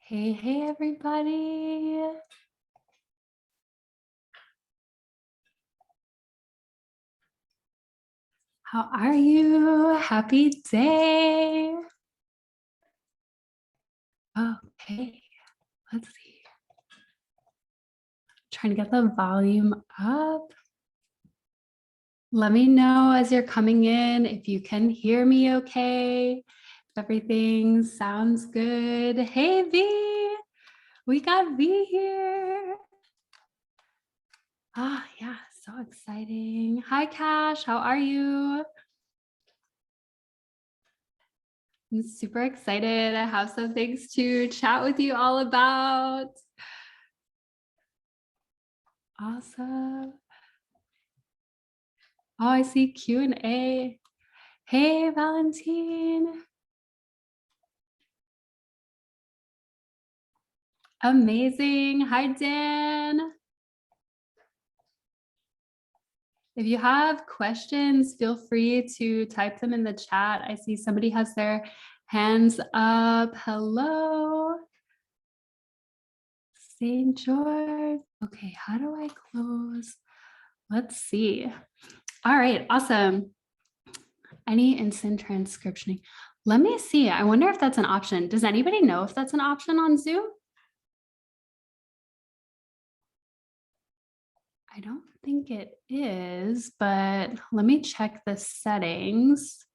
Hey, everybody. How are you? Happy day. Okay, let's see. Trying to get the volume up. Let me know as you're coming in if you can hear me okay. If everything sounds good. Hey, V. We got V here. Yeah, so exciting. Hi, Cash. How are you? I'm super excited. I have some things to chat with you all about. Awesome. Oh, I see Q&A. Hey, Valentine. Amazing. Hi, Dan. If you have questions, feel free to type them in the chat. I see somebody has their hands up. Hello. St. George. Okay, how do I close? Let's see. All right, awesome. Any instant transcriptioning. Let me see. I wonder if that's an option. Does anybody know if that's an option on Zoom? I don't think it is, but let me check the settings.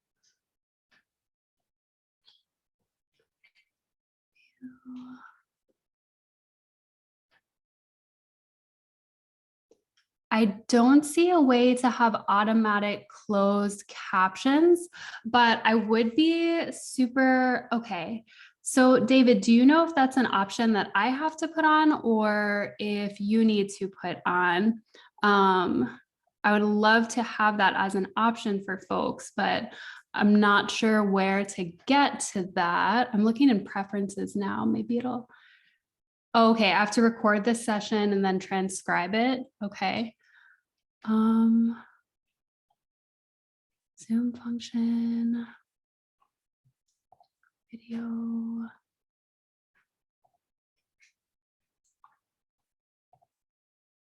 I don't see a way to have automatic closed captions, but I would be super, okay. So David, do you know if that's an option that I have to put on or if you need to put on? I would love to have that as an option for folks, but I'm not sure where to get to that. I'm looking in preferences now. Maybe it'll, okay, I have to record this session and then transcribe it. Okay. Zoom function, video.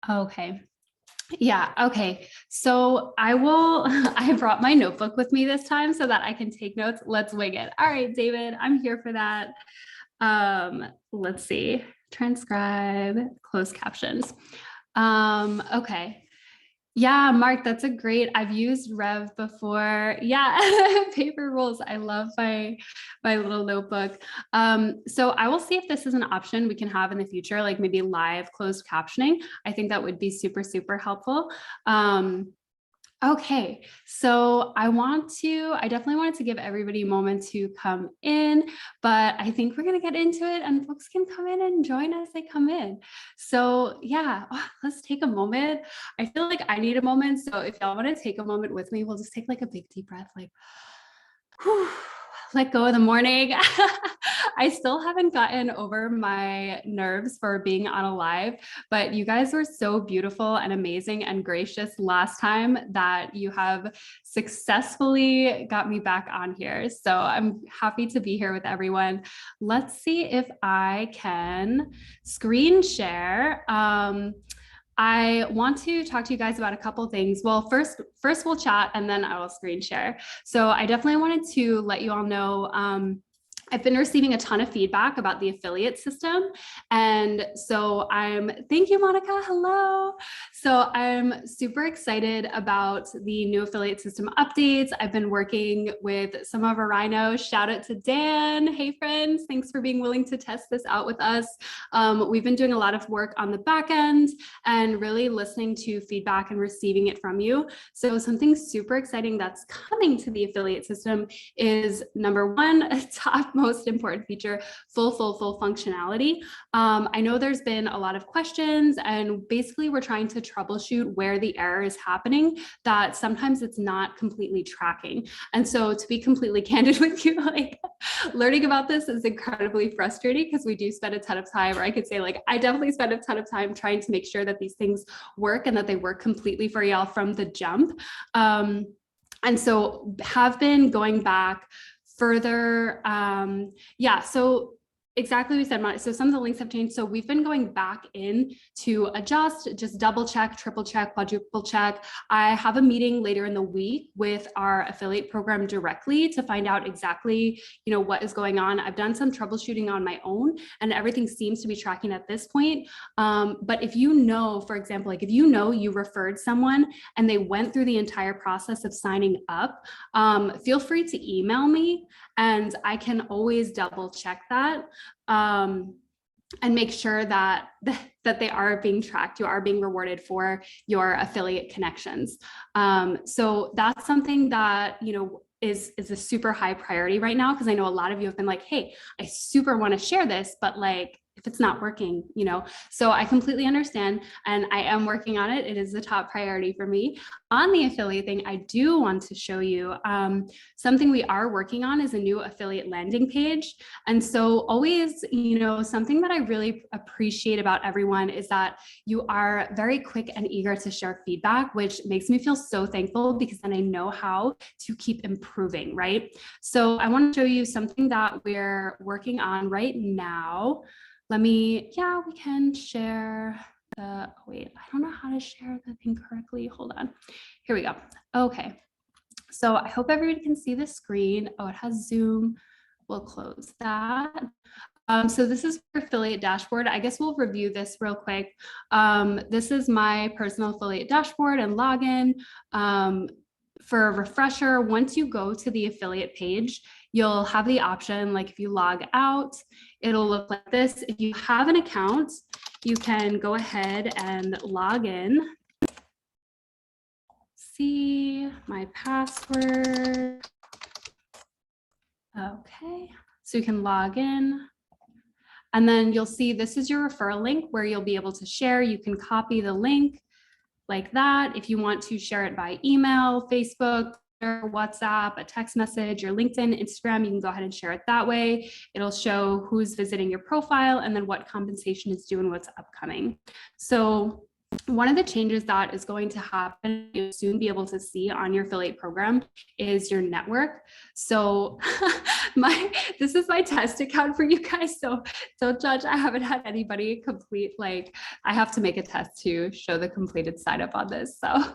Okay. Yeah. Okay. So I will, I brought my notebook with me this time so that I can take notes. Let's wing it. All right, David, I'm here for that. Let's see, transcribe, closed captions. Okay. Yeah, Mark, that's a great, I've used Rev before. Yeah, paper rules. I love my little notebook. So I will see if this is an option we can have in the future, like maybe live closed captioning. I think that would be super, super helpful. Okay, so I definitely wanted to give everybody a moment to come in, but I think we're gonna get into it and folks can come in and join as they come in. So yeah, let's take a moment. I feel like I need a moment. So if y'all wanna take a moment with me, we'll just take like a big deep breath, like, whew, let go of the morning. I still haven't gotten over my nerves for being on a live, but you guys were so beautiful and amazing and gracious last time that you have successfully got me back on here. So I'm happy to be here with everyone. Let's see if I can screen share. I want to talk to you guys about a couple things. Well, first we'll chat and then I will screen share. So I definitely wanted to let you all know, I've been receiving a ton of feedback about the affiliate system. And so thank you, Monica, hello. So I'm super excited about the new affiliate system updates. I've been working with some of our Rhinos. Shout out to Dan. Hey friends, thanks for being willing to test this out with us. We've been doing a lot of work on the back end and really listening to feedback and receiving it from you. So something super exciting that's coming to the affiliate system is number one, a top most important feature, full functionality. I know there's been a lot of questions and basically we're trying to troubleshoot where the error is happening, that sometimes it's not completely tracking. And so to be completely candid with you, like learning about this is incredibly frustrating because we do spend a ton of time, or I could say like, I definitely spend a ton of time trying to make sure that these things work and that they work completely for y'all from the jump. And so have been going back further. Yeah, so Exactly what we said. So some of the links have changed. So we've been going back in to adjust, just double check, triple check, quadruple check. I have a meeting later in the week with our affiliate program directly to find out exactly, what is going on. I've done some troubleshooting on my own and everything seems to be tracking at this point. But if for example, like if you referred someone and they went through the entire process of signing up, feel free to email me and I can always double check that. And make sure that they are being tracked. You are being rewarded for your affiliate connections. So that's something that, is a super high priority right now, because I know a lot of you have been like, hey, I super want to share this, but like, if it's not working, so I completely understand. And I am working on it. It is the top priority for me. On the affiliate thing, I do want to show you something we are working on is a new affiliate landing page. And so always, something that I really appreciate about everyone is that you are very quick and eager to share feedback, which makes me feel so thankful, because then I know how to keep improving, right? So I want to show you something that we're working on right now. We can share wait, I don't know how to share the thing correctly. Hold on. Here we go. Okay. So I hope everybody can see the screen. Oh, it has Zoom. We'll close that. So this is your affiliate dashboard. I guess we'll review this real quick. This is my personal affiliate dashboard and login. For a refresher, once you go to the affiliate page, you'll have the option, like if you log out, it'll look like this. If you have an account, you can go ahead and log in. See my password. Okay, so you can log in. And then you'll see this is your referral link where you'll be able to share. You can copy the link like that. If you want to share it by email, Facebook, or WhatsApp, a text message, your LinkedIn, Instagram, you can go ahead and share it that way. It'll show who's visiting your profile and then what compensation is due and what's upcoming. So one of the changes that is going to happen, you'll soon be able to see on your affiliate program, is your network. So this is my test account for you guys. So don't judge. I haven't had anybody complete, I have to make a test to show the completed sign up on this. So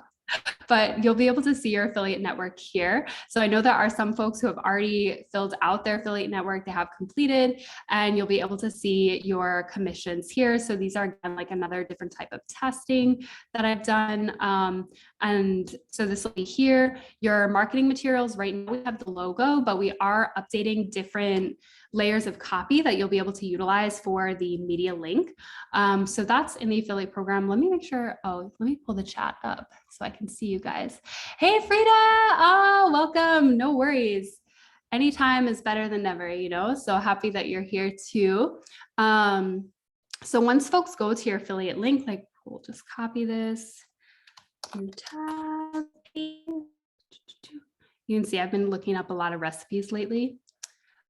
but you'll be able to see your affiliate network here. So I know there are some folks who have already filled out their affiliate network, they have completed, and you'll be able to see your commissions here. So these are again, like another different type of testing that I've done. And so this will be here. Your marketing materials, right now we have the logo, but we are updating different layers of copy that you'll be able to utilize for the media link. So that's in the affiliate program. Let me make sure, let me pull the chat up so I can see you guys. Hey, Frida, welcome, no worries. Anytime is better than never, so happy that you're here too. So once folks go to your affiliate link, we'll just copy this. Tab. You can see I've been looking up a lot of recipes lately.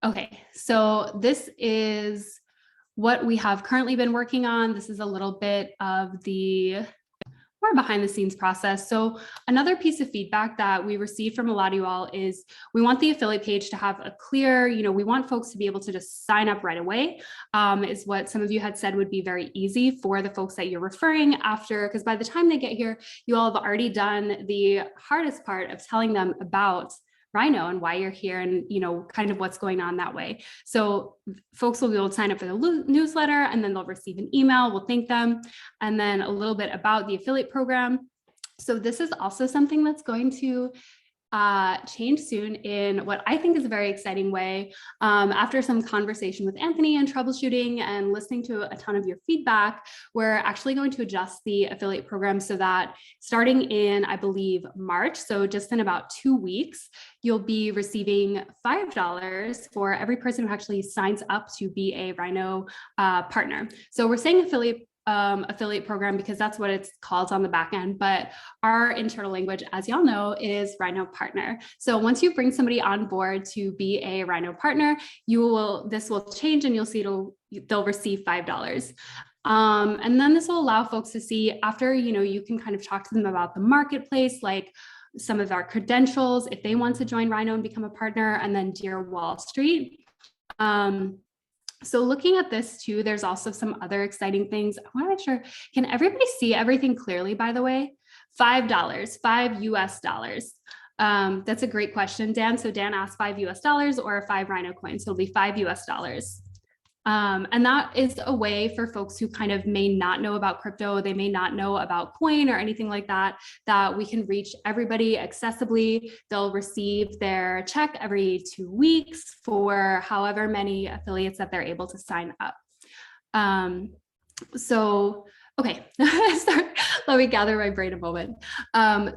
Okay, so this is what we have currently been working on. This is a little bit of the more behind the scenes process. So another piece of feedback that we received from a lot of you all is we want the affiliate page to have a clear, we want folks to be able to just sign up right away, is what some of you had said would be very easy for the folks that you're referring after, because by the time they get here, you all have already done the hardest part of telling them about Rhino and why you're here and, kind of what's going on that way. So folks will be able to sign up for the newsletter and then they'll receive an email. We'll thank them. And then a little bit about the affiliate program. So this is also something that's going to change soon in what I think is a very exciting way. After some conversation with Anthony and troubleshooting and listening to a ton of your feedback, we're actually going to adjust the affiliate program so that starting in, I believe, March, so just in about 2 weeks, you'll be receiving $5 for every person who actually signs up to be a Rhino partner. So we're saying affiliate program because that's what it's called on the back end, but our internal language, as y'all know, is Rhino partner. So once you bring somebody on board to be a Rhino partner, this will change and you'll see they'll receive $5. And then this will allow folks to see after, you can kind of talk to them about the marketplace, like some of our credentials, if they want to join Rhino and become a partner, and then Dear Wall Street. So looking at this too, there's also some other exciting things. I want to make sure, can everybody see everything clearly, by the way? $5, $5 US. That's a great question, Dan. So Dan asked $5 US or 5 Rhino coins. So it'll be $5 US. And that is a way for folks who kind of may not know about crypto, they may not know about coin or anything like that, that we can reach everybody accessibly. They'll receive their check every 2 weeks for however many affiliates that they're able to sign up. Okay, let me gather my brain a moment.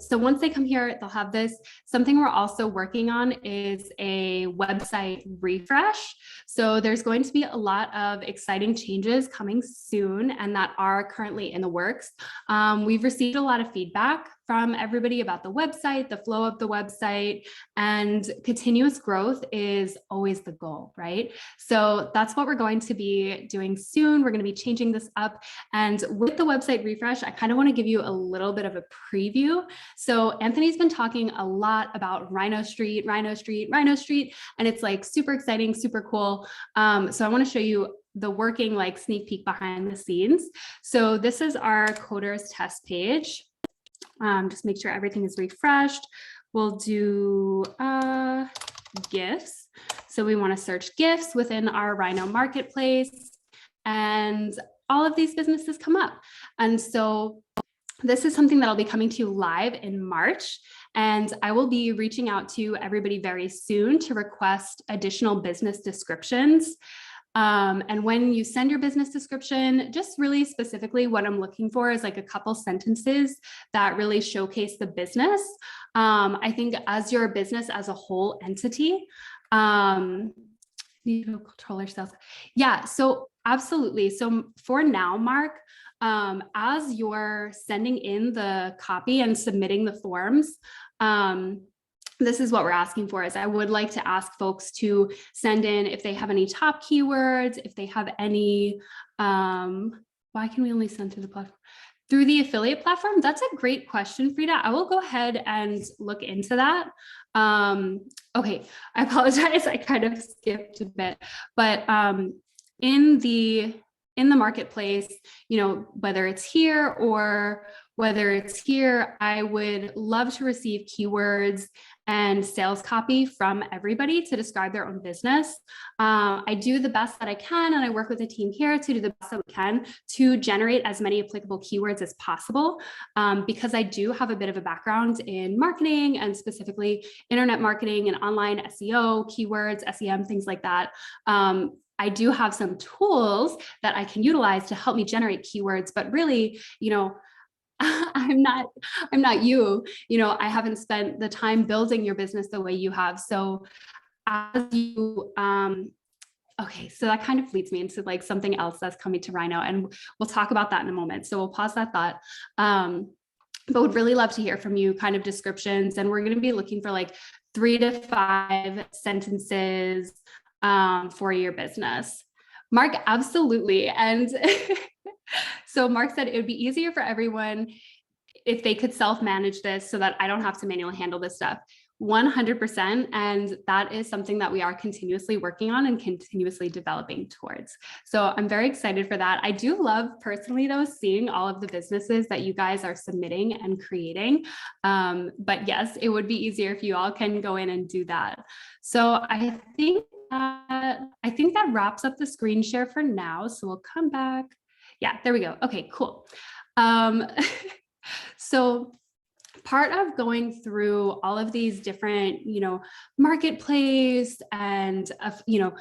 So once they come here, they'll have this. Something we're also working on is a website refresh. So there's going to be a lot of exciting changes coming soon and that are currently in the works. We've received a lot of feedback from everybody about the website, the flow of the website, and continuous growth is always the goal, right? So that's what we're going to be doing soon. We're going to be changing this up. And with the website refresh, I kind of want to give you a little bit of a preview. So Anthony's been talking a lot about Rhino Street, Rhino Street, Rhino Street, and it's like super exciting, super cool. So I want to show you the working like sneak peek behind the scenes. So this is our coders test page. Just make sure everything is refreshed. We'll do gifts. So we want to search gifts within our Rhino marketplace and all of these businesses come up. And so this is something that'll be coming to you live in March. And I will be reaching out to everybody very soon to request additional business descriptions. And when you send your business description, just really specifically what I'm looking for is like a couple sentences that really showcase the business. I think as your business as a whole entity, need to control ourselves. Yeah, so absolutely. So for now, Mark, as you're sending in the copy and submitting the forms, this is what we're asking for is I would like to ask folks to send in if they have any top keywords, if they have any, why can we only send through the platform? Through the affiliate platform? That's a great question, Frida. I will go ahead and look into that. Okay, I apologize. I kind of skipped a bit, but in the marketplace, you know, whether it's here or whether it's here, I would love to receive keywords and sales copy from everybody to describe their own business. I do the best that I can, and I work with a team here to do the best that we can to generate as many applicable keywords as possible. Because I do have a bit of a background in marketing and specifically internet marketing and online SEO, keywords, SEM, things like that. I do have some tools that I can utilize to help me generate keywords, but really, you know, I'm not you, you know, I haven't spent the time building your business the way you have. So as you, okay, so that kind of leads me into like something else that's coming to Rhino, and we'll talk about that in a moment. So we'll pause that thought. But would really love to hear from you kind of descriptions. And we're going to be looking for like 3 to 5 sentences for your business. Mark, absolutely. And so Mark said it would be easier for everyone if they could self-manage this so that I don't have to manually handle this stuff. 100%. And that is something that we are continuously working on and continuously developing towards. So I'm very excited for that. I do love personally though, seeing all of the businesses that you guys are submitting and creating. But yes, it would be easier if you all can go in and do that. So I think that wraps up the screen share for now. So we'll come back. Yeah, there we go. Okay, cool. So part of going through all of these different, you know, marketplace and, you know,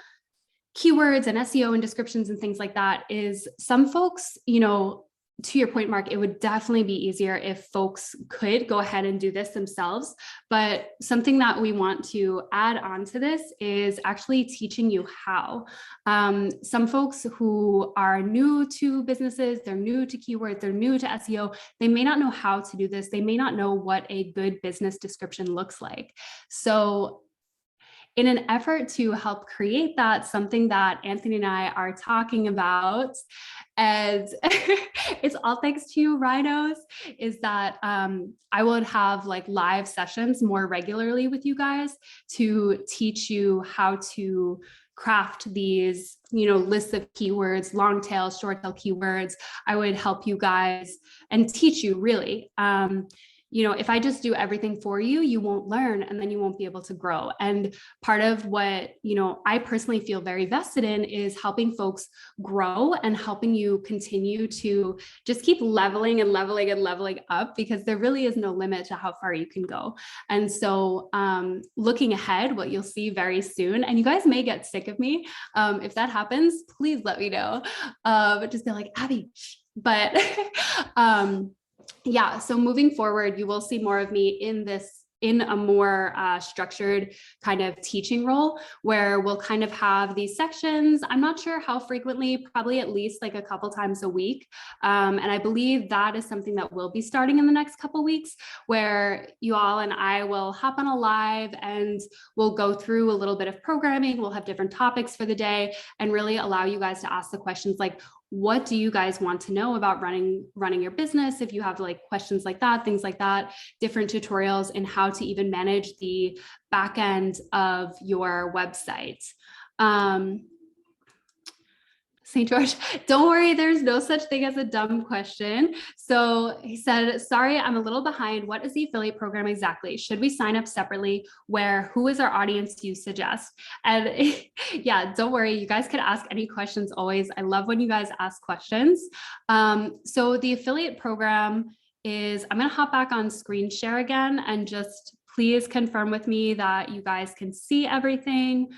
keywords and SEO and descriptions and things like that is some folks, you know, to your point, Mark, it would definitely be easier if folks could go ahead and do this themselves. But something that we want to add on to this is actually teaching you how. Some folks who are new to businesses, they're new to keywords, they're new to SEO, they may not know how to do this. They may not know what a good business description looks like. So in an effort to help create that, something that Anthony and I are talking about, and it's all thanks to you, Rhinos, is that I would have like live sessions more regularly with you guys to teach you how to craft these, lists of keywords, long tail, short tail keywords. I would help you guys and teach you really. If I just do everything for you, you won't learn and then you won't be able to grow. And part of what, I personally feel very vested in is helping folks grow and helping you continue to just keep leveling and leveling and leveling up, because there really is no limit to how far you can go. And so looking ahead, what you'll see very soon, and you guys may get sick of me. If that happens, please let me know. But just be like, Abby, but yeah, so moving forward, you will see more of me in a more structured kind of teaching role, where we'll kind of have these sections. I'm not sure how frequently, probably at least like a couple times a week. And I believe that is something that will be starting in the next couple weeks, where you all and I will hop on a live and we'll go through a little bit of programming. We'll have different topics for the day and really allow you guys to ask the questions like, what do you guys want to know about running your business? If you have like questions like that, things like that, different tutorials in how to even manage the back end of your website. St. George, don't worry, there's no such thing as a dumb question. So he said, sorry, I'm a little behind. What is the affiliate program exactly? Should we sign up separately? Who is our audience you suggest? And yeah, don't worry, you guys can ask any questions always. I love when you guys ask questions. So the affiliate program is, I'm gonna hop back on screen share again and just please confirm with me that you guys can see everything.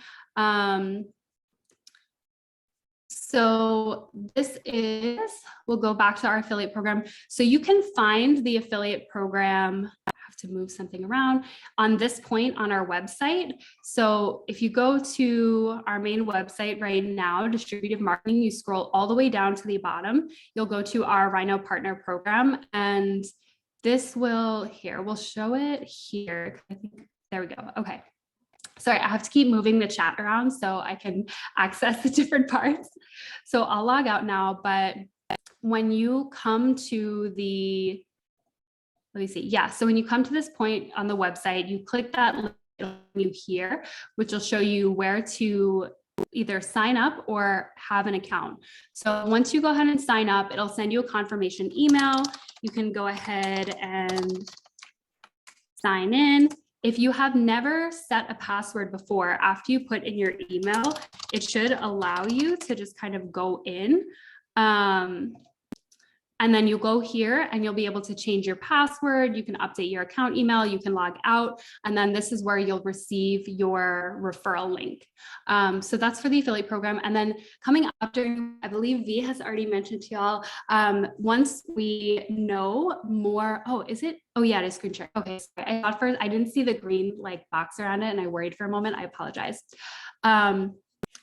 So this is, we'll go back to our affiliate program. So you can find the affiliate program, I have to move something around, on this point on our website. So if you go to our main website right now, distributive marketing, you scroll all the way down to the bottom, you'll go to our Rhino Partner Program, and this will, we'll show it here. I think, there we go, okay. Sorry, I have to keep moving the chat around so I can access the different parts. So I'll log out now, but when you come to the, let me see. Yeah, so when you come to this point on the website, you click that menu here, which will show you where to either sign up or have an account. So once you go ahead and sign up, it'll send you a confirmation email. You can go ahead and sign in. If you have never set a password before, after you put in your email, it should allow you to just kind of go in. And then you go here and you'll be able to change your password. You can update your account email, you can log out, and then this is where you'll receive your referral link. So that's for the affiliate program. And then coming up during, I believe V has already mentioned to y'all, once we know more, is it? Oh yeah, it is screen share. Okay, sorry. I thought first, I didn't see the green like box around it and I worried for a moment, I apologize.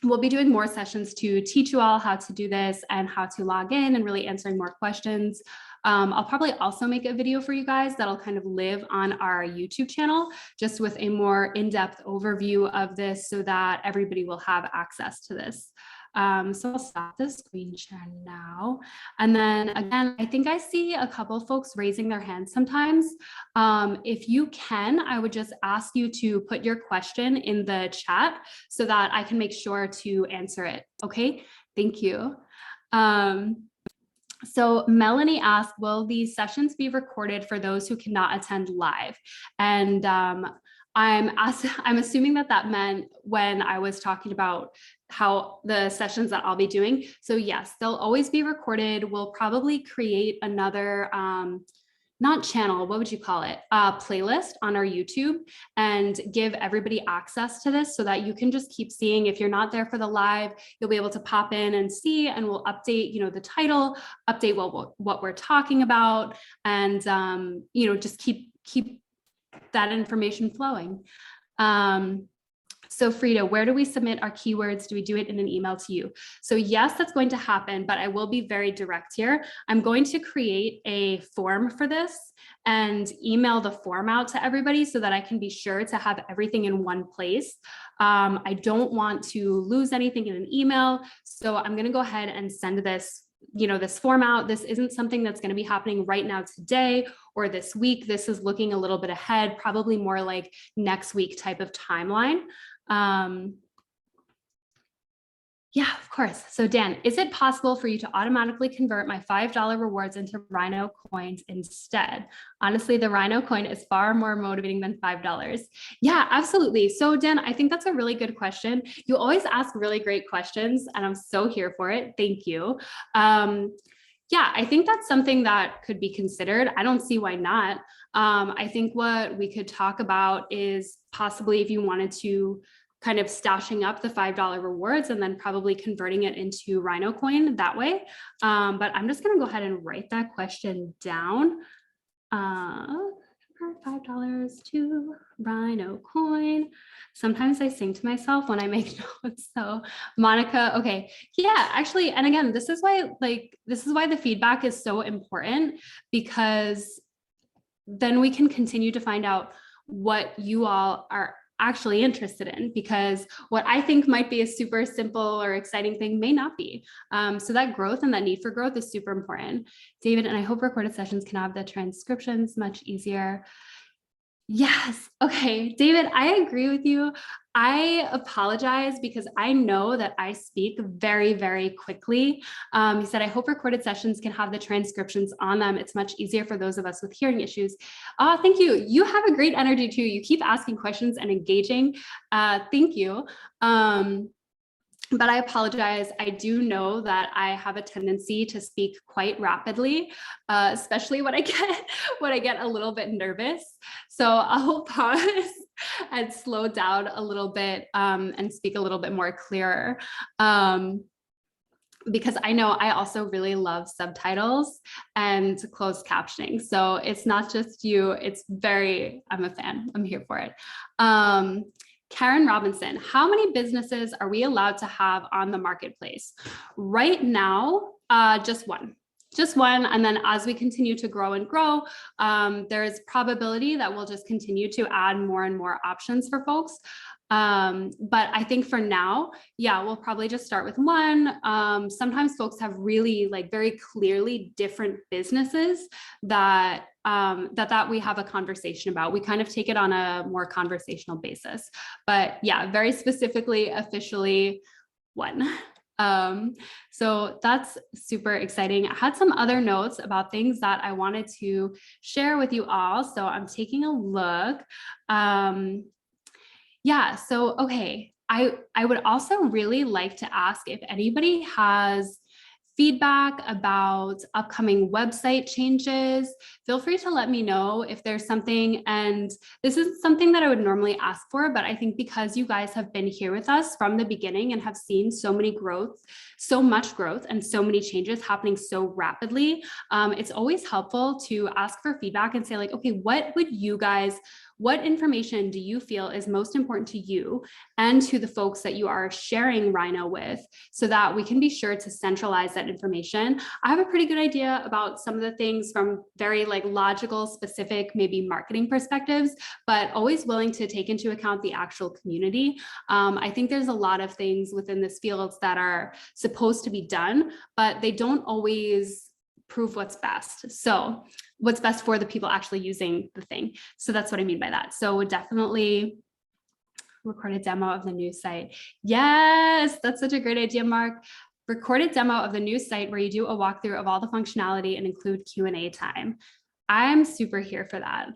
We'll be doing more sessions to teach you all how to do this and how to log in and really answering more questions. I'll probably also make a video for you guys that'll kind of live on our YouTube channel, just with a more in-depth overview of this so that everybody will have access to this. So I'll stop the screen share now. And then again, I think I see a couple of folks raising their hands sometimes. If you can, I would just ask you to put your question in the chat so that I can make sure to answer it. Okay, thank you. So Melanie asked, will these sessions be recorded for those who cannot attend live? And I'm assuming that meant when I was talking about how the sessions that I'll be doing. So yes, they'll always be recorded. We'll probably create another, not channel, what would you call it? Playlist on our YouTube and give everybody access to this so that you can just keep seeing. If you're not there for the live, you'll be able to pop in and see, and we'll update, the title, update what we're talking about, and, just keep that information flowing. So Frida, where do we submit our keywords? Do we do it in an email to you? So yes, that's going to happen, but I will be very direct here. I'm going to create a form for this and email the form out to everybody so that I can be sure to have everything in one place. I don't want to lose anything in an email. So I'm going to go ahead and send this, this form out. This isn't something that's going to be happening right now today or this week. This is looking a little bit ahead, probably more like next week type of timeline. Yeah, of course. So Dan, is it possible for you to automatically convert my $5 rewards into Rhino coins instead? Honestly, the Rhino coin is far more motivating than $5. Yeah, absolutely. So Dan, I think that's a really good question. You always ask really great questions and I'm so here for it. Thank you. Yeah, I think that's something that could be considered. I don't see why not. I think what we could talk about is possibly if you wanted to kind of stashing up the $5 rewards and then probably converting it into Rhino coin that way. But I'm just going to go ahead and write that question down. $5 to Rhino coin. Sometimes I sing to myself when I make notes. So Monica, okay. Yeah, actually, and again, this is why the feedback is so important, because then we can continue to find out what you all are actually interested in, because what I think might be a super simple or exciting thing may not be. So that growth and that need for growth is super important. David, and I hope recorded sessions can have the transcriptions much easier. Yes. Okay. David, I agree with you. I apologize because I know that I speak very, very quickly. He said, I hope recorded sessions can have the transcriptions on them. It's much easier for those of us with hearing issues. Oh, thank you. You have a great energy too. You keep asking questions and engaging. Thank you. But I apologize. I do know that I have a tendency to speak quite rapidly, especially when I get a little bit nervous. So I'll pause and slow down a little bit and speak a little bit more clearer. Because I know I also really love subtitles and closed captioning. So it's not just you, I'm a fan, I'm here for it. Karen Robinson, how many businesses are we allowed to have on the marketplace? Right now, just one. And then as we continue to grow and grow, there's probability that we'll just continue to add more and more options for folks. But I think for now, yeah, we'll probably just start with one. Sometimes folks have really very clearly different businesses that we have a conversation about. We kind of take it on a more conversational basis, but yeah, very specifically, officially one. So that's super exciting. I had some other notes about things that I wanted to share with you all. So I'm taking a look. Yeah, so okay, I would also really like to ask if anybody has feedback about upcoming website changes. Feel free to let me know if there's something, and this is something that I would normally ask for, but I think because you guys have been here with us from the beginning and have seen so much growth and so many changes happening so rapidly, it's always helpful to ask for feedback and say okay, what information do you feel is most important to you and to the folks that you are sharing Rhino with, so that we can be sure to centralize that information. I have a pretty good idea about some of the things from very logical, specific, maybe marketing perspectives, but always willing to take into account the actual community. I think there's a lot of things within this field that are supposed to be done, but they don't always prove what's best. So what's best for the people actually using the thing. So that's what I mean by that. So definitely record a demo of the new site. Yes, that's such a great idea, Mark. Record a demo of the new site where you do a walkthrough of all the functionality and include Q&A time. I'm super here for that.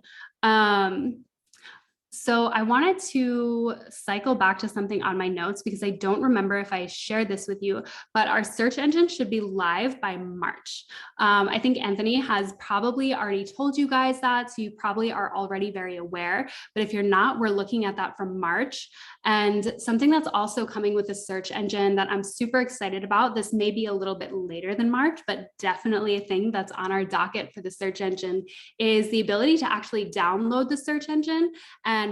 So I wanted to cycle back to something on my notes because I don't remember if I shared this with you, but our search engine should be live by March. I think Anthony has probably already told you guys that, so you probably are already very aware, but if you're not, we're looking at that from March. And something that's also coming with the search engine that I'm super excited about, this may be a little bit later than March, but definitely a thing that's on our docket for the search engine, is the ability to actually download the search engine and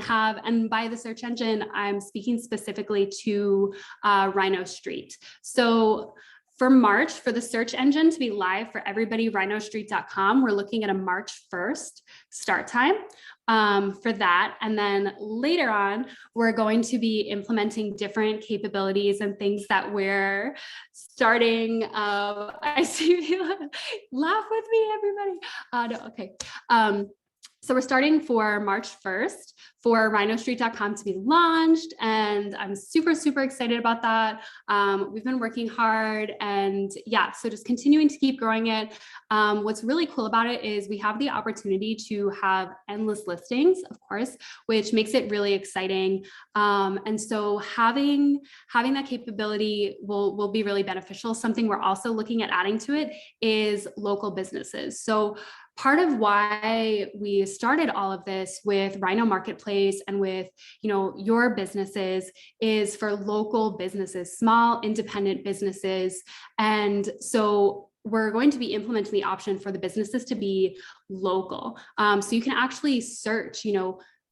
by the search engine, I'm speaking specifically to Rhino Street. So for March, for the search engine to be live for everybody, rhinostreet.com, we're looking at a March 1st start time for that. And then later on, we're going to be implementing different capabilities and things that we're starting. I see you laugh with me, everybody. No, okay. So we're starting for March 1st for rhinostreet.com to be launched. And I'm super, super excited about that. We've been working hard and yeah, so just continuing to keep growing it. What's really cool about it is we have the opportunity to have endless listings, of course, which makes it really exciting. And so having that capability will be really beneficial. Something we're also looking at adding to it is local businesses. So part of why we started all of this with Rhino Marketplace and with, your businesses is for local businesses, small independent businesses. And so we're going to be implementing the option for the businesses to be local. So you can actually search,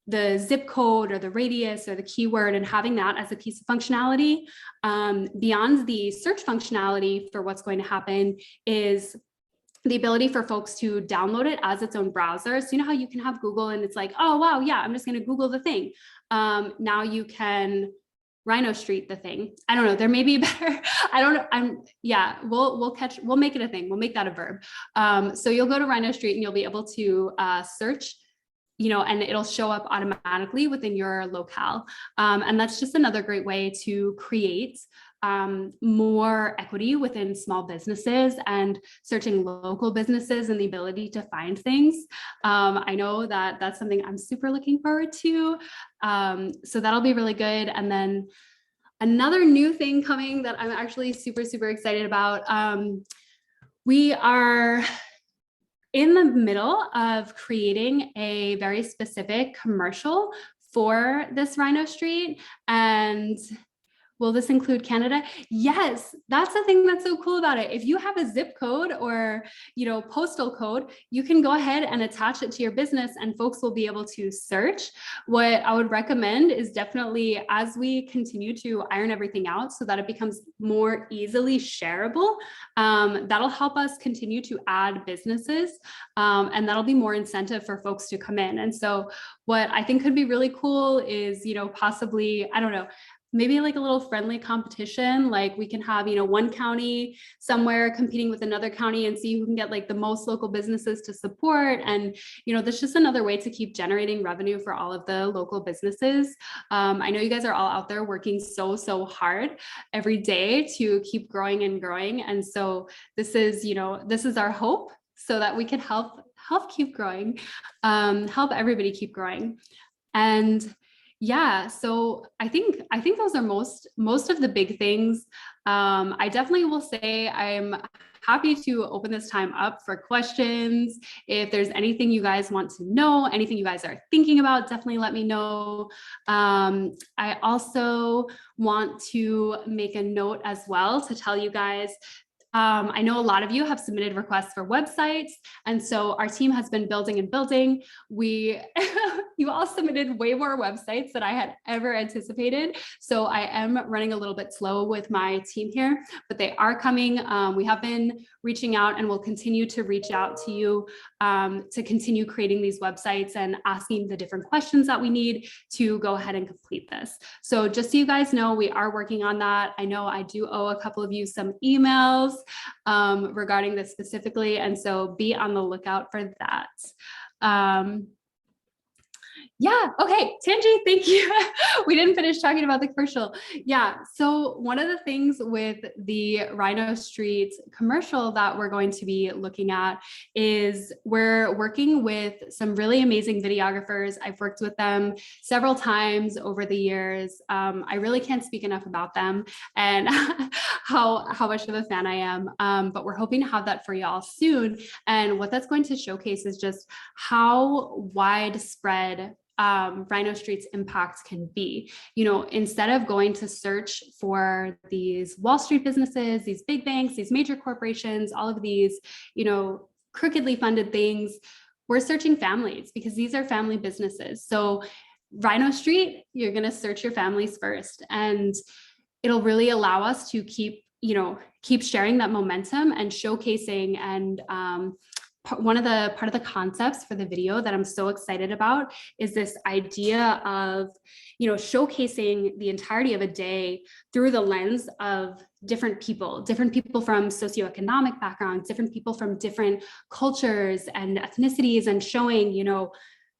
the zip code or the radius or the keyword, and having that as a piece of functionality. Beyond the search functionality, for what's going to happen is the ability for folks to download it as its own browser. So you know how you can have Google and it's like, oh, wow, yeah, I'm just going to Google the thing. Now you can Rhino Street the thing. I don't know. There may be better. I don't know. We'll make it a thing. We'll make that a verb. So you'll go to Rhino Street and you'll be able to search, and it'll show up automatically within your locale. And that's just another great way to create more equity within small businesses and searching local businesses and the ability to find things. I know that that's something I'm super looking forward to. So that'll be really good. And then another new thing coming that I'm actually super, super excited about. We are in the middle of creating a very specific commercial for this Rhino Street. And will this include Canada? Yes, that's the thing that's so cool about it. If you have a zip code or, postal code, you can go ahead and attach it to your business and folks will be able to search. What I would recommend is definitely, as we continue to iron everything out so that it becomes more easily shareable, that'll help us continue to add businesses, and that'll be more incentive for folks to come in. And so what I think could be really cool is, possibly, I don't know, maybe like a little friendly competition. Like we can have, one county somewhere competing with another county and see who can get like the most local businesses to support. And, that's just another way to keep generating revenue for all of the local businesses. I know you guys are all out there working so hard every day to keep growing and growing. And so this is, this is our hope so that we can help keep growing, help everybody keep growing. And yeah, so I think those are most of the big things. I definitely will say I'm happy to open this time up for questions. If there's anything you guys want to know, anything you guys are thinking about, definitely let me know. I also want to make a note as well to tell you guys, I know a lot of you have submitted requests for websites, and so our team has been building and building. You all submitted way more websites than I had ever anticipated. So I am running a little bit slow with my team here, but they are coming. We have been reaching out and we'll continue to reach out to you to continue creating these websites and asking the different questions that we need to go ahead and complete this. So just so you guys know, we are working on that. I know I do owe a couple of you some emails regarding this specifically, and so be on the lookout for that. Yeah, okay, Tanji, thank you. We didn't finish talking about the commercial. Yeah, so one of the things with the Rhino Street commercial that we're going to be looking at is we're working with some really amazing videographers. I've worked with them several times over the years. I really can't speak enough about them and how much of a fan I am, but we're hoping to have that for y'all soon. And what that's going to showcase is just how widespread Rhino Street's impact can be. Instead of going to search for these Wall Street businesses, these big banks, these major corporations, all of these, crookedly funded things, we're searching families because these are family businesses. So Rhino Street, you're going to search your families first, and it'll really allow us to keep sharing that momentum and showcasing. And part of the concepts for the video that I'm so excited about is this idea of, showcasing the entirety of a day through the lens of different people from socioeconomic backgrounds, different people from different cultures and ethnicities, and showing,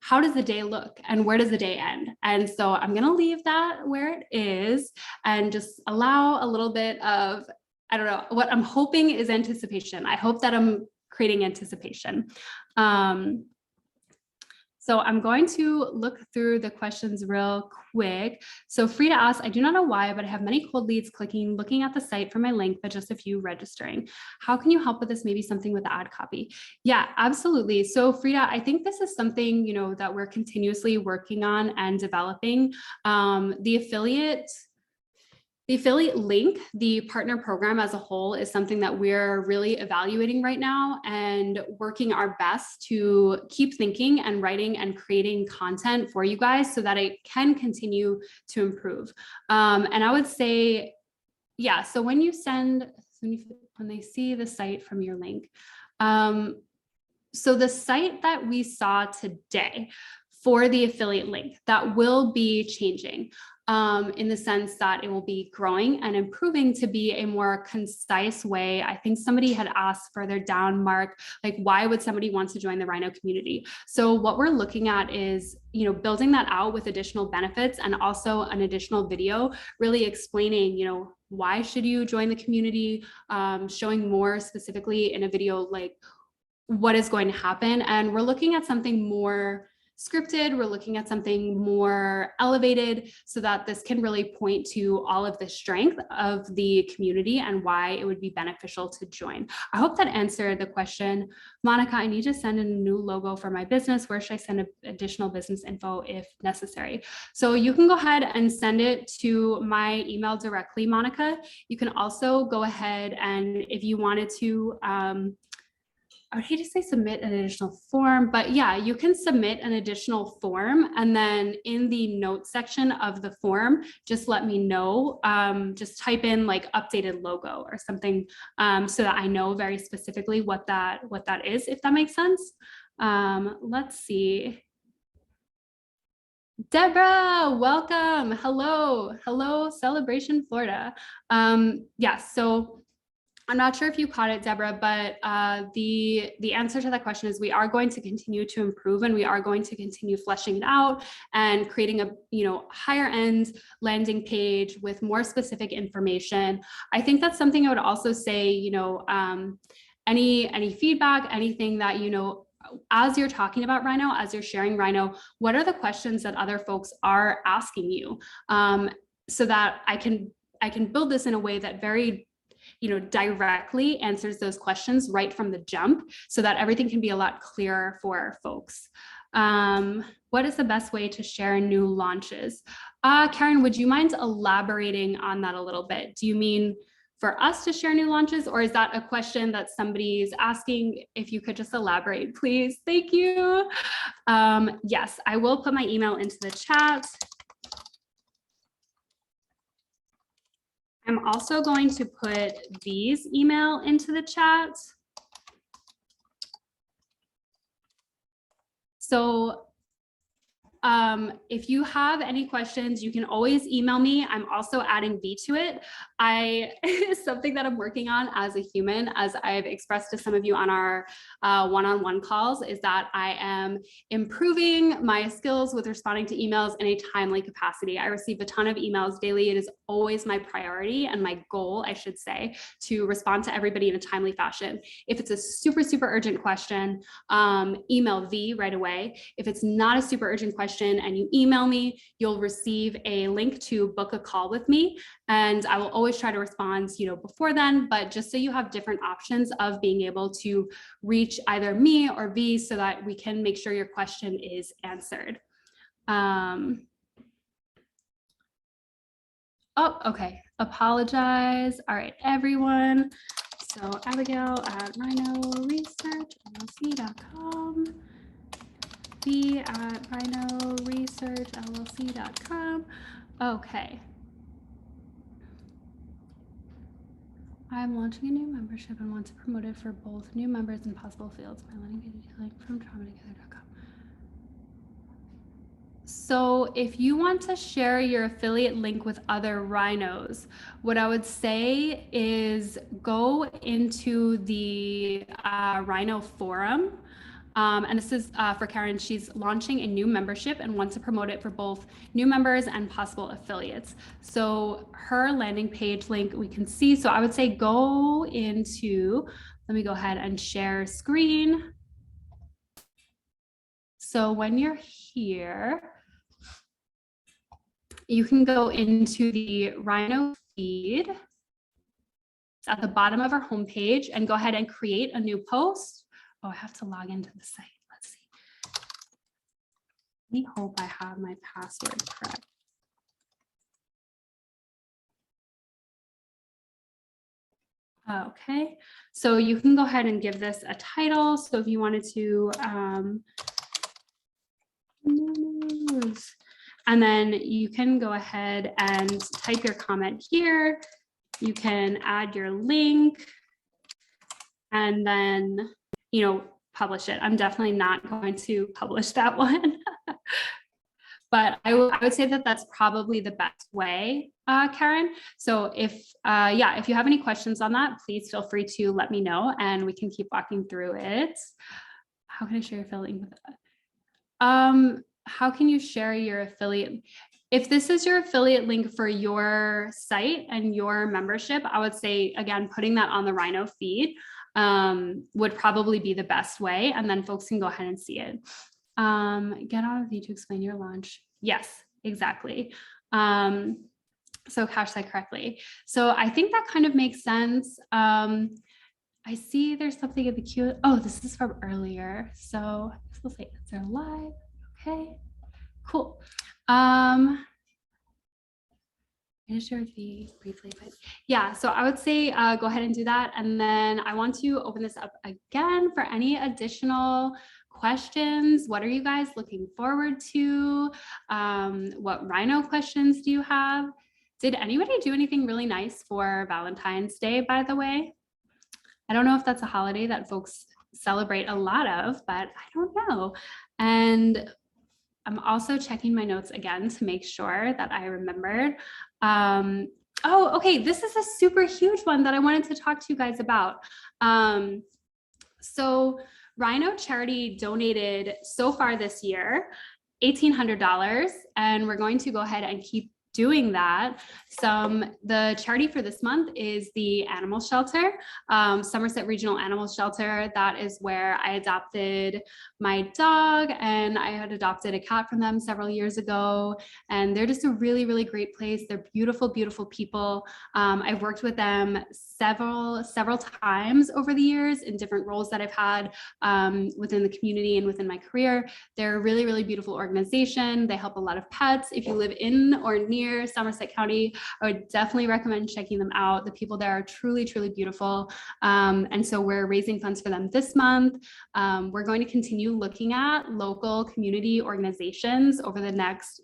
how does the day look and where does the day end? And so I'm going to leave that where it is and just allow a little bit of, I don't know, what I'm hoping is anticipation. I hope that I'm creating anticipation. So I'm going to look through the questions real quick. So Frida asks, I do not know why, but I have many cold leads looking at the site for my link, but just a few registering. How can you help with this? Maybe something with the ad copy. Yeah, absolutely. So Frida, I think this is something, you know, that we're continuously working on and developing. The affiliate link, the partner program as a whole, is something that we're really evaluating right now and working our best to keep thinking and writing and creating content for you guys so that it can continue to improve. And I would say, yeah, so when they see the site from your link, so the site that we saw today for the affiliate link, that will be changing. In the sense that it will be growing and improving to be a more concise way. I think somebody had asked further down, Mark, like, why would somebody want to join the Rhino community? So what we're looking at is, you know, building that out with additional benefits and also an additional video really explaining, you know, why should you join the community, showing more specifically in a video, like what is going to happen. And we're looking at something more scripted. We're looking at something more elevated so that this can really point to all of the strength of the community and why it would be beneficial to join. I hope that answered the question. Monica, I need to send in a new logo for my business. Where should I send additional business info if necessary? So you can go ahead and send it to my email directly, Monica. You can also go ahead and if you wanted to, I would hate to say submit an additional form, but yeah, you can submit an additional form. And then in the notes section of the form, just let me know, just type in like updated logo or something so that I know very specifically what that is, if that makes sense. Let's see. Deborah, welcome. Hello, Celebration, Florida. Yes, so I'm not sure if you caught it, Deborah, but the answer to that question is we are going to continue to improve and we are going to continue fleshing it out and creating a, you know, higher end landing page with more specific information. I think that's something I would also say, you know, any feedback, anything that, you know, as you're talking about Rhino, as you're sharing Rhino, what are the questions that other folks are asking you, so that I can build this in a way that very, you know, directly answers those questions right from the jump so that everything can be a lot clearer for folks. What is the best way to share new launches? Karen, would you mind elaborating on that a little bit? Do you mean for us to share new launches, or is that a question that somebody's asking? If you could just elaborate, please. Thank you. Yes, I will put my email into the chat. I'm also going to put V's email into the chat. So if you have any questions, you can always email me. I'm also adding V to it. Something that I'm working on as a human, as I've expressed to some of you on our one-on-one calls, is that I am improving my skills with responding to emails in a timely capacity. I receive a ton of emails daily. It is always my priority and my goal, I should say, to respond to everybody in a timely fashion. If it's a super, super urgent question, email V right away. If it's not a super urgent question and you email me, you'll receive a link to book a call with me. And I will always try to respond, you know, before then, but just so you have different options of being able to reach either me or V so that we can make sure your question is answered. Oh, okay. Apologize. All right, everyone. So Abigail at rhinoresearchllc.com. B at rhinoresearchllc.com. Okay. I'm launching a new membership and want to promote it for both new members and possible fields by letting you link from traumatogether.com. So if you want to share your affiliate link with other rhinos, what I would say is go into the Rhino forum. And this is for Karen. She's launching a new membership and wants to promote it for both new members and possible affiliates. So her landing page link we can see. So I would say go into, let me go ahead and share screen. So when you're here, you can go into the Rhino feed. It's at the bottom of our homepage and go ahead and create a new post. Oh, I have to log into the site. Let's see. Let me hope I have my password correct. Okay, so you can go ahead and give this a title. So if you wanted to, and then you can go ahead and type your comment here. You can add your link and then, publish it. I'm definitely not going to publish that one. But I would say that that's probably the best way, Karen. So if you have any questions on that, please feel free to let me know and we can keep walking through it. How can I share your affiliate link with that? How can you share your affiliate? If this is your affiliate link for your site and your membership, I would say, again, putting that on the Rhino feed would probably be the best way. And then folks can go ahead and see it. Get on a video to explain your launch. Yes, exactly. So Cash said correctly. So I think that kind of makes sense. I see there's something in the queue. Oh, this is from earlier. So we'll say answer live. Okay, cool. I just shared the briefly, but yeah, so I would say go ahead and do that. And then I want to open this up again for any additional questions. What are you guys looking forward to? What Rhino questions do you have? Did anybody do anything really nice for Valentine's Day, by the way? I don't know if that's a holiday that folks celebrate a lot of, but I don't know. And I'm also checking my notes again to make sure that I remembered. Oh, okay, this is a super huge one that I wanted to talk to you guys about. So Rhino Charity donated so far this year $1,800, and we're going to go ahead and keep doing that. The charity for this month is the animal shelter, Somerset Regional Animal Shelter. That is where I adopted my dog, and I had adopted a cat from them several years ago. And they're just a really, really great place. They're beautiful, beautiful people. I've worked with them several times over the years in different roles that I've had within the community and within my career. They're a really, really beautiful organization. They help a lot of pets. If you live in or near Somerset County, I would definitely recommend checking them out. The people there are truly, truly beautiful. And so we're raising funds for them this month. We're going to continue looking at local community organizations over the next,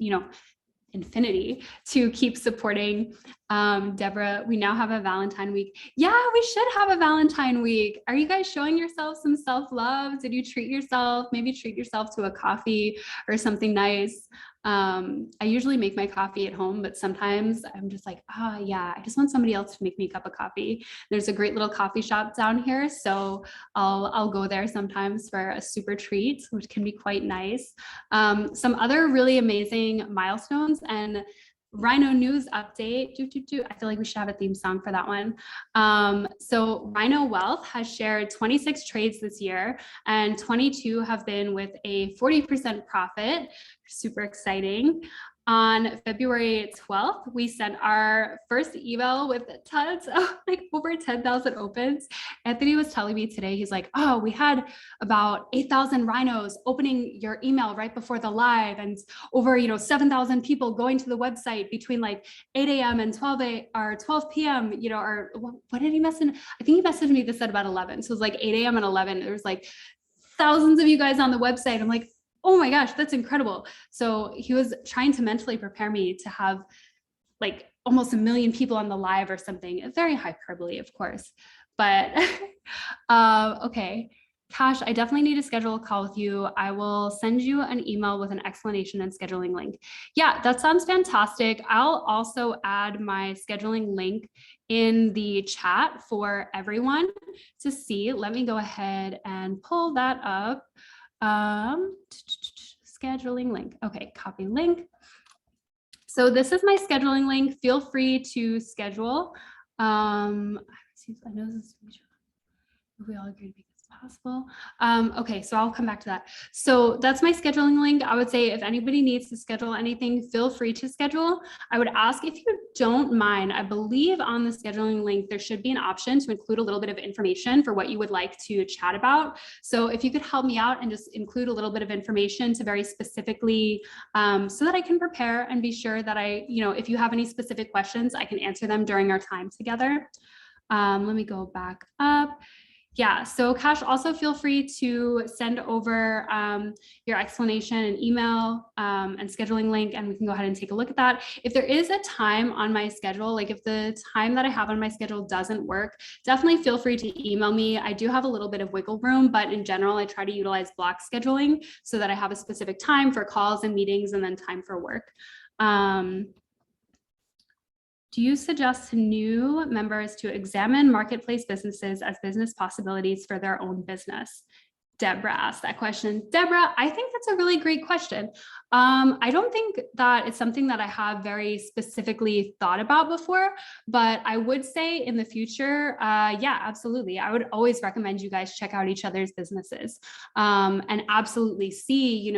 infinity to keep supporting. Deborah, we now have a Valentine week. Yeah, we should have a Valentine week. Are you guys showing yourself some self-love? Did you treat yourself? Maybe treat yourself to a coffee or something nice. I usually make my coffee at home, but sometimes I'm just like, yeah, I just want somebody else to make me a cup of coffee. There's a great little coffee shop down here, so I'll go there sometimes for a super treat, which can be quite nice. Some other really amazing milestones and Rhino news update. I feel like we should have a theme song for that one. So Rhino Wealth has shared 26 trades this year, and 22 have been with a 40% profit. Super exciting. On February 12th, we sent our first email with tons of over 10,000 opens. Anthony was telling me today, he's like, oh, we had about 8,000 rhinos opening your email right before the live, and over 7,000 people going to the website between 8 a.m. and 12 p.m. Or what did he message? I think he messaged me this at about 11. So it was 8 a.m. and 11. There was thousands of you guys on the website. I'm like, oh my gosh, that's incredible. So he was trying to mentally prepare me to have almost 1 million people on the live or something. A very hyperbole, of course, but okay. Cash, I definitely need to schedule a call with you. I will send you an email with an explanation and scheduling link. Yeah, that sounds fantastic. I'll also add my scheduling link in the chat for everyone to see. Let me go ahead and pull that up. Scheduling link. Okay, copy link. So this is my scheduling link. Feel free to schedule. I know this is we all agree to be as possible. Okay, so I'll come back to that. So that's my scheduling link. I would say if anybody needs to schedule anything, feel free to schedule. I would ask if you don't mind, I believe on the scheduling link, there should be an option to include a little bit of information for what you would like to chat about. So if you could help me out and just include a little bit of information to very specifically, so that I can prepare and be sure that if you have any specific questions, I can answer them during our time together. Let me go back up. Yeah, so Kash, also feel free to send over your explanation and email and scheduling link, and we can go ahead and take a look at that. If there is a time on my schedule, like if the time that I have on my schedule doesn't work, definitely feel free to email me. I do have a little bit of wiggle room, but in general, I try to utilize block scheduling so that I have a specific time for calls and meetings and then time for work. Do you suggest to new members to examine marketplace businesses as business possibilities for their own business? Deborah asked that question. Deborah, I think that's a really great question. I don't think that it's something that I have very specifically thought about before, but I would say in the future, yeah, absolutely. I would always recommend you guys check out each other's businesses and absolutely see,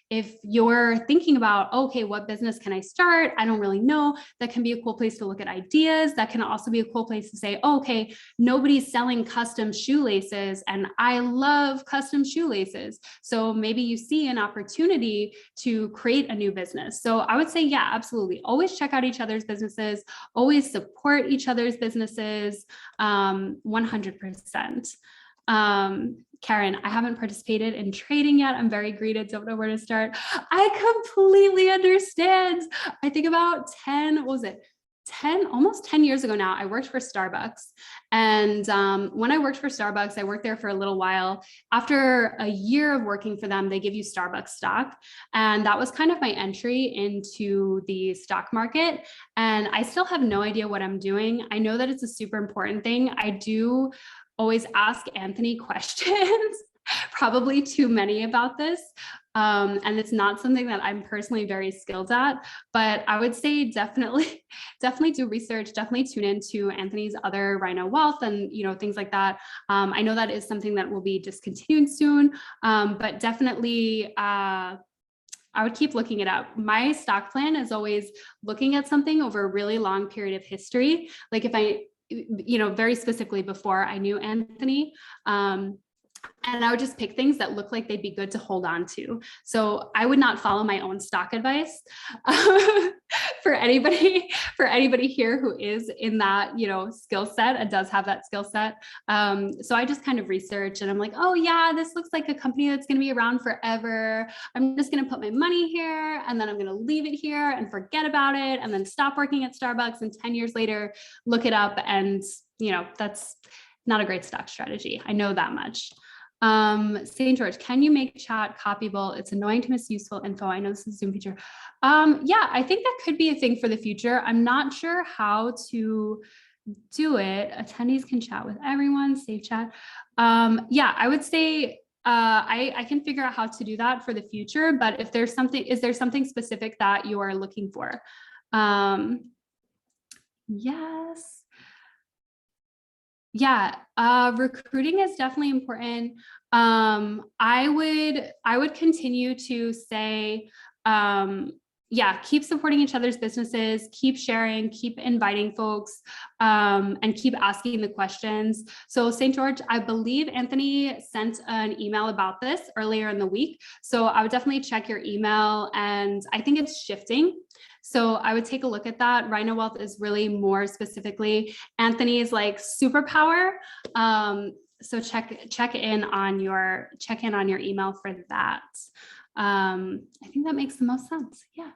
if you're thinking about, okay, what business can I start? I don't really know. That can be a cool place to look at ideas. That can also be a cool place to say, okay, nobody's selling custom shoelaces and I love custom shoelaces. So maybe you see an opportunity to create a new business. So I would say, yeah, absolutely. Always check out each other's businesses, always support each other's businesses, 100%. Karen, I haven't participated in trading yet. I'm very greedy, don't know where to start. I completely understand. I think about almost 10 years ago now, I worked for Starbucks. And when I worked for Starbucks, I worked there for a little while. After a year of working for them, they give you Starbucks stock. And that was kind of my entry into the stock market. And I still have no idea what I'm doing. I know that it's a super important thing. I do always ask Anthony questions, probably too many about this. And it's not something that I'm personally very skilled at, but I would say definitely do research, definitely tune into Anthony's other Rhino Wealth and, things like that. I know that is something that will be discontinued soon, but definitely, I would keep looking it up. My stock plan is always looking at something over a really long period of history. Like if I, very specifically before I knew Anthony, and I would just pick things that look like they'd be good to hold on to. So I would not follow my own stock advice for anybody here who is in that, skill set and does have that skill set. So I just kind of research and I'm like, oh yeah, this looks like a company that's going to be around forever. I'm just going to put my money here and then I'm going to leave it here and forget about it and then stop working at Starbucks and 10 years later, look it up. And, that's not a great stock strategy. I know that much. St. George, can you make chat copyable? It's annoying to miss useful info. I know this is a Zoom feature. Yeah, I think that could be a thing for the future. I'm not sure how to do it. Attendees can chat with everyone, save chat. Yeah, I would say I can figure out how to do that for the future, but if there's something, is there something specific that you are looking for? Yes. Yeah, recruiting is definitely important. I would continue to say, yeah, keep supporting each other's businesses, keep sharing, keep inviting folks, and keep asking the questions. So St. George, I believe Anthony sent an email about this earlier in the week. So I would definitely check your email, and I think it's shifting. So I would take a look at that. Rhino Wealth is really more specifically Anthony's like superpower. So check in on your email for that. I think that makes the most sense. Yeah.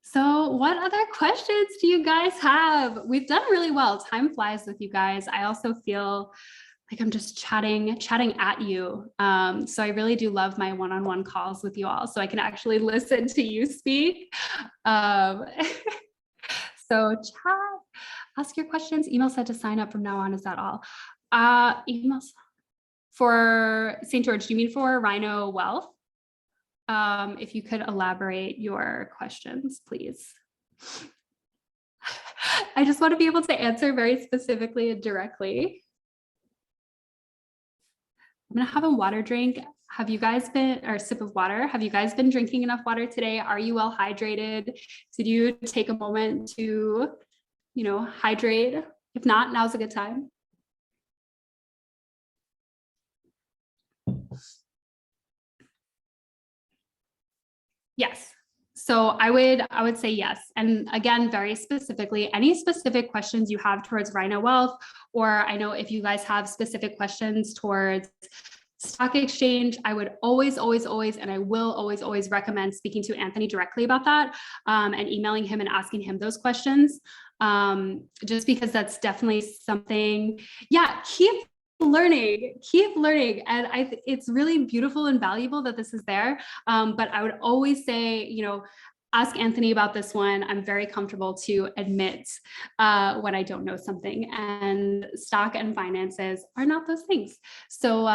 So what other questions do you guys have? We've done really well. Time flies with you guys. I also feel like I'm just chatting at you. So I really do love my one-on-one calls with you all, so I can actually listen to you speak. So chat, ask your questions. Email said to sign up from now on. Is that all? Emails. For St. George, do you mean for Rhino Wealth? If you could elaborate your questions, please. I just want to be able to answer very specifically and directly. I'm gonna have a water drink. Have you guys been, or sip of water? Have you guys been drinking enough water today? Are you well hydrated? Did you take a moment to, hydrate? If not, now's a good time. Yes. So I would say yes. And again, very specifically, any specific questions you have towards Rhino Wealth, or I know if you guys have specific questions towards stock exchange, I would always, and I will always recommend speaking to Anthony directly about that, and emailing him and asking him those questions. Just because that's definitely something, keep learning. And it's really beautiful and valuable that this is there. But I would always say, ask Anthony about this one. I'm very comfortable to admit when I don't know something, and stock and finances are not those things. So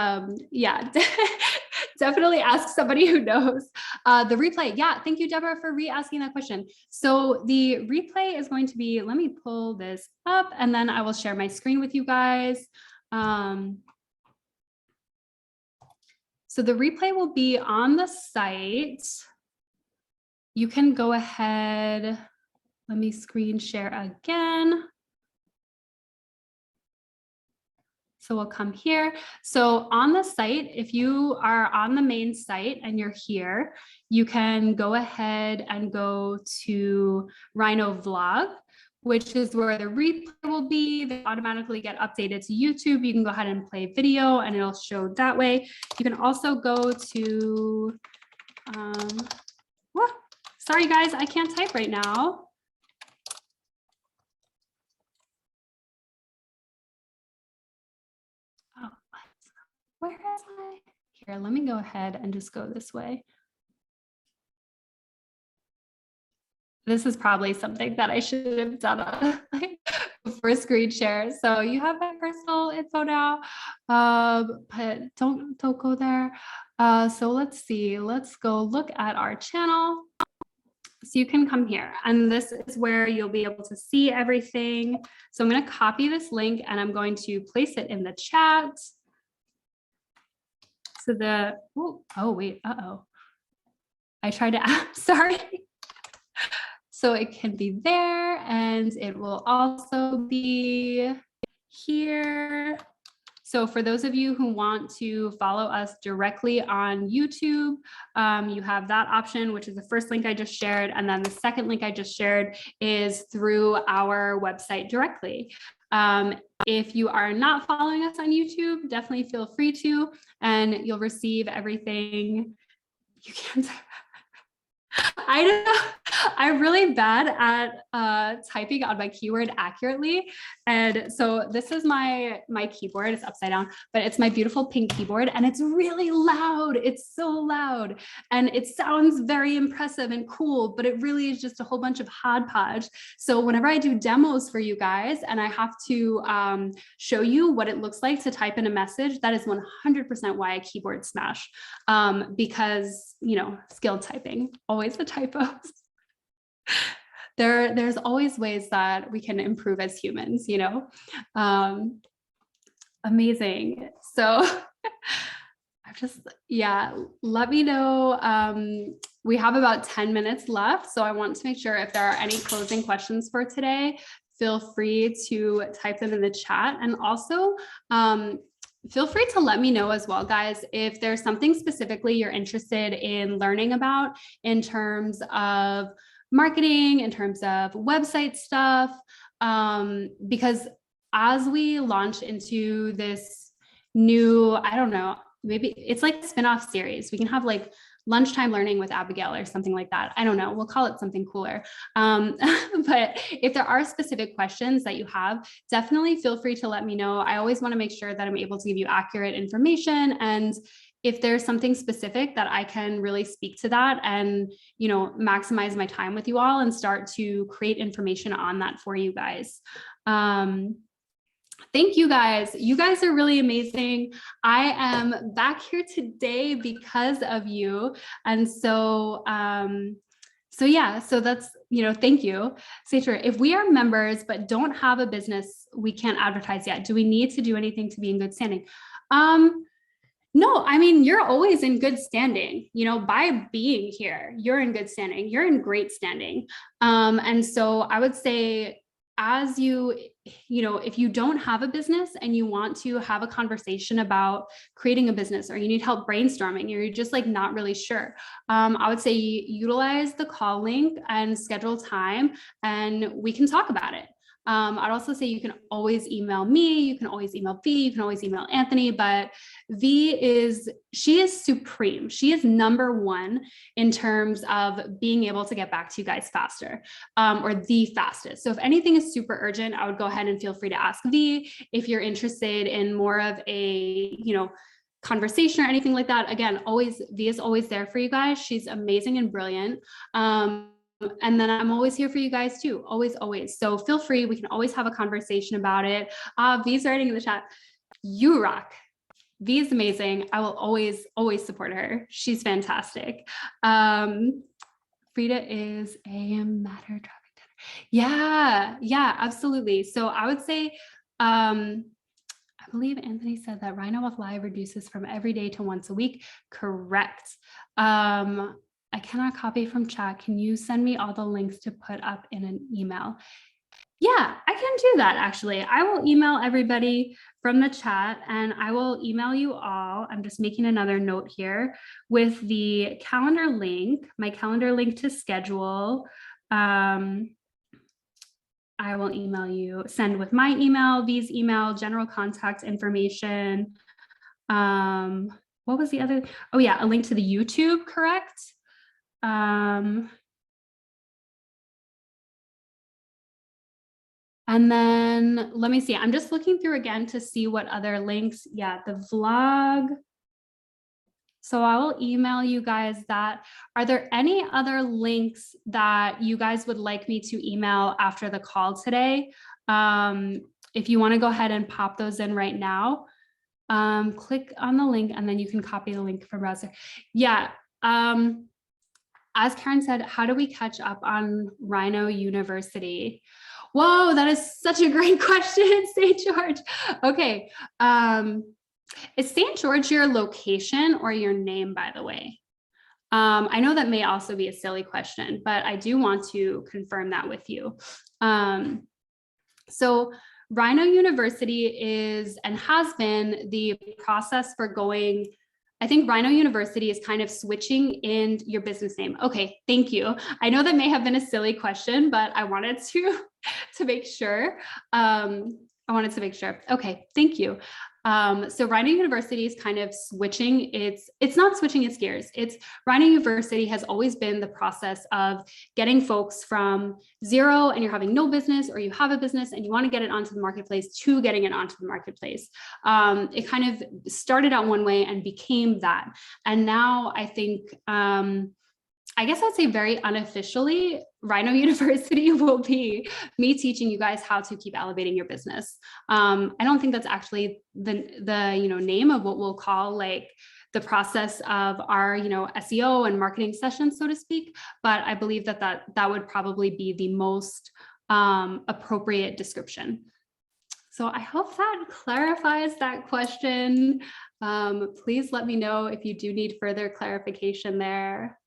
definitely ask somebody who knows. The replay. Yeah, thank you, Deborah, for re-asking that question. So the replay is going to be, let me pull this up and then I will share my screen with you guys. So the replay will be on the site. You can go ahead, let me screen share again. So we'll come here. So on the site, if you are on the main site and you're here, you can go ahead and go to Rhino Vlog, which is where the replay will be. They automatically get updated to YouTube. You can go ahead and play video and it'll show that way. You can also go to, sorry guys, I can't type right now. Oh, where is I? Here, let me go ahead and just go this way. This is probably something that I should have done before screen share. So you have my personal info now, but don't go there. So let's see, let's go look at our channel. So you can come here and this is where you'll be able to see everything. So I'm going to copy this link and I'm going to place it in the chat. So I tried to, sorry. So it can be there and it will also be here. So for those of you who want to follow us directly on YouTube, you have that option, which is the first link I just shared. And then the second link I just shared is through our website directly. If you are not following us on YouTube, definitely feel free to, and you'll receive everything. You can't. I don't know. I'm really bad at typing on my keyboard accurately. And so this is my keyboard. It's upside down, but it's my beautiful pink keyboard and it's really loud. It's so loud and it sounds very impressive and cool, but it really is just a whole bunch of hodgepodge. So whenever I do demos for you guys and I have to show you what it looks like to type in a message, that is 100% why I keyboard smash, because, skilled typing, always the typos. There's always ways that we can improve as humans, amazing. So let me know. We have about 10 minutes left. So I want to make sure if there are any closing questions for today, feel free to type them in the chat. And also, feel free to let me know as well, guys, if there's something specifically you're interested in learning about in terms of marketing, in terms of website stuff, because as we launch into this new, I don't know, maybe it's like a spin-off series. We can have like lunchtime learning with Abigail or something like that. I don't know. We'll call it something cooler. But if there are specific questions that you have, definitely feel free to let me know. I always want to make sure that I'm able to give you accurate information. And if there's something specific that I can really speak to that and, maximize my time with you all and start to create information on that for you guys. Thank you guys. You guys are really amazing. I am back here today because of you. And so yeah, so that's, thank you. Sacher, if we are members but don't have a business, we can't advertise yet. Do we need to do anything to be in good standing? No, I mean, you're always in good standing, by being here, you're in good standing, you're in great standing. And so I would say, as if you don't have a business and you want to have a conversation about creating a business, or you need help brainstorming, or you're just like not really sure, I would say utilize the call link and schedule time and we can talk about it. I'd also say you can always email me, you can always email V, you can always email Anthony, but she is supreme. She is number one in terms of being able to get back to you guys faster, or the fastest. So if anything is super urgent, I would go ahead and feel free to ask V. If you're interested in more of a, conversation or anything like that, again, V is always there for you guys. She's amazing and brilliant. And then I'm always here for you guys too. Always, always. So feel free. We can always have a conversation about it. V's writing in the chat. You rock. V is amazing. I will always, always support her. She's fantastic. Frida is a matter traffic dinner. Yeah, absolutely. So I would say, I believe Anthony said that Rhino with Live reduces from every day to once a week. Correct. I cannot copy from chat. Can you send me all the links to put up in an email? Yeah, I can do that actually. I will email everybody from the chat and I will email you all. I'm just making another note here with the calendar link, my calendar link to schedule. I will email you, send with my email, V's email, general contact information. What was the other? Oh yeah, a link to the YouTube, correct? And then let me see, I'm just looking through again to see what other links. Yeah, the vlog. So I will email you guys that. Are there any other links that you guys would like me to email after the call today? If you want to go ahead and pop those in right now, click on the link and then you can copy the link from browser. Yeah. As Karen said, how do we catch up on Rhino University? Whoa, that is such a great question, St. George. Okay. Is St. George your location or your name, by the way? I know that may also be a silly question, but I do want to confirm that with you. So Rhino University is and has been the process for going. I think Rhino University is kind of switching in your business name. Okay, thank you. I know that may have been a silly question, but I wanted to make sure. Okay, thank you. So Rhino University is kind of switching it's not switching its gears. It's Rhino University has always been the process of getting folks from zero and you're having no business, or you have a business and you want to get it onto the marketplace, to getting it onto the marketplace. It kind of started out one way and became that. And now I think, I guess I'd say very unofficially, Rhino University will be me teaching you guys how to keep elevating your business. I don't think that's actually the name of what we'll call like the process of our SEO and marketing sessions, so to speak. But I believe that would probably be the most appropriate description. So I hope that clarifies that question. Please let me know if you do need further clarification there.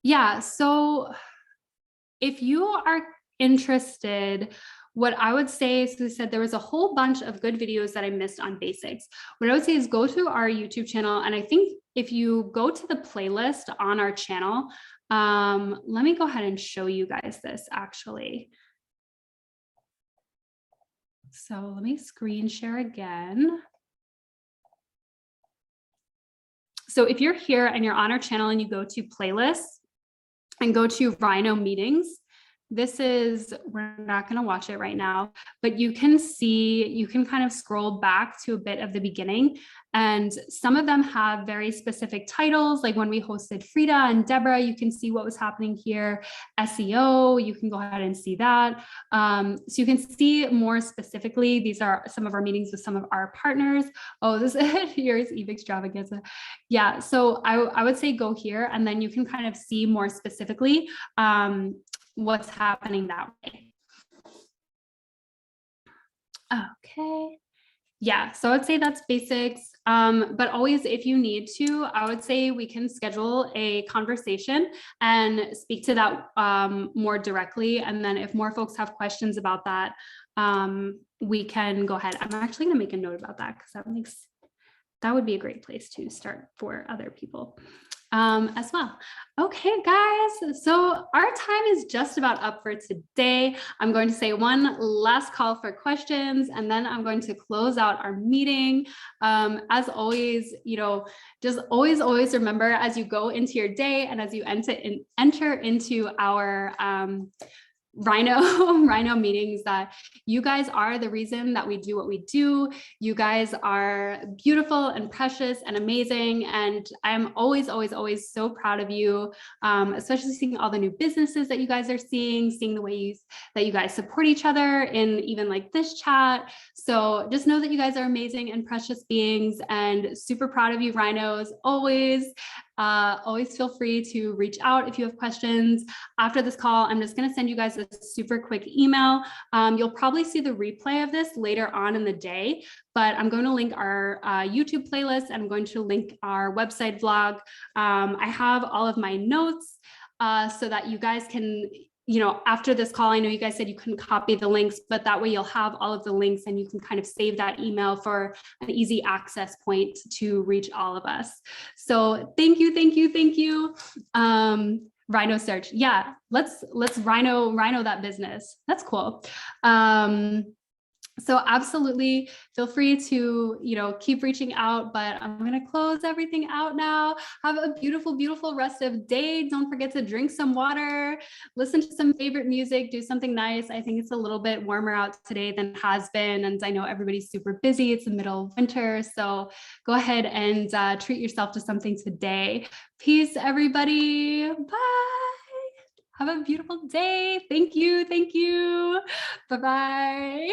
Yeah, so if you are interested, what I would say is, as I said, there was a whole bunch of good videos that I missed on basics. What I would say is go to our YouTube channel. And I think if you go to the playlist on our channel, let me go ahead and show you guys this actually. So let me screen share again. So if you're here and you're on our channel and you go to playlists and go to Rhino Meetings, we're not going to watch it right now, but you can see, you can kind of scroll back to a bit of the beginning. And some of them have very specific titles. Like when we hosted Frida and Deborah, you can see what was happening here. SEO, you can go ahead and see that. So you can see more specifically, these are some of our meetings with some of our partners. Oh, this is here's Eve Extravaganza. Yeah, so I would say go here, and then you can kind of see more specifically what's happening that way. Okay. Yeah, so I would say that's basics. But always, if you need to, I would say we can schedule a conversation and speak to that more directly. And then if more folks have questions about that, we can go ahead. I'm actually going to make a note about that because that would be a great place to start for other people as well. Okay, guys, so our time is just about up for today. I'm going to say one last call for questions, and then I'm going to close out our meeting. As always, just always remember as you go into your day and as you enter into our Rhino meetings that you guys are the reason that we do what we do. You guys are beautiful and precious and amazing. And I'm always so proud of you, especially seeing all the new businesses that you guys are seeing the ways that you guys support each other in even like this chat. So just know that you guys are amazing and precious beings, and super proud of you, Rhinos, always. Always feel free to reach out if you have questions. After this call, I'm just going to send you guys a super quick email. You'll probably see the replay of this later on in the day, but I'm going to link our YouTube playlist. I'm going to link our website vlog. I have all of my notes so that you guys can, after this call, I know you guys said you couldn't copy the links, but that way you'll have all of the links and you can kind of save that email for an easy access point to reach all of us. So thank you. Rhino search. Yeah, let's Rhino that business. That's cool. So absolutely feel free to, keep reaching out, but I'm going to close everything out now. Have a beautiful rest of day. Don't forget to drink some water, listen to some favorite music, do something nice. I think it's a little bit warmer out today than it has been. And I know everybody's super busy. It's the middle of winter. So go ahead and treat yourself to something today. Peace, everybody. Bye. Have a beautiful day. Thank you. Bye-bye.